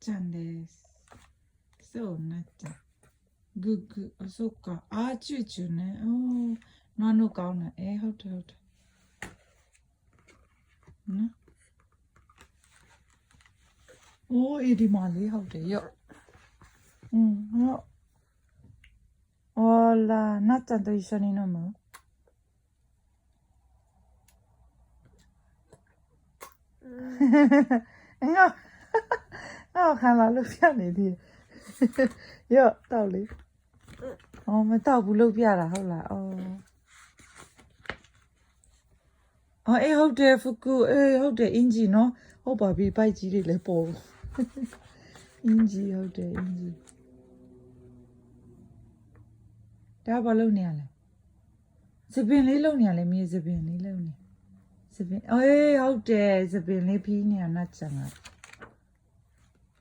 ちゃんですそうなっちゃんグッグあそっかチューチューねおー何の顔ねほってほってねおーဒီမှာလေးဟုတ်တယ်ရော့ရော့ဟောလာなっちゃんと一緒に飲むငါခံလာလို့ပြနေသေးရော့တောက်လေမတောက်ဘူးလို့ပြတာဟုတ်လားဟုတ်တယ်ဖကူဟုတ်တယ်အင်ဂျီနော်ဟုတ်ပါပြီပိုက်ကြီးတွေလည်းပေါ်အင်ဂျီဟုတ်တယ်အင်ဂျီဒါဘာလုပ်နေရလဲစပင်လေးလုပ်နေရလဲမြေစပင်လေးလုပ်နေစပင်ဟုတ်တယ်စပင်လေးဖီးနေရနတ်ချန်က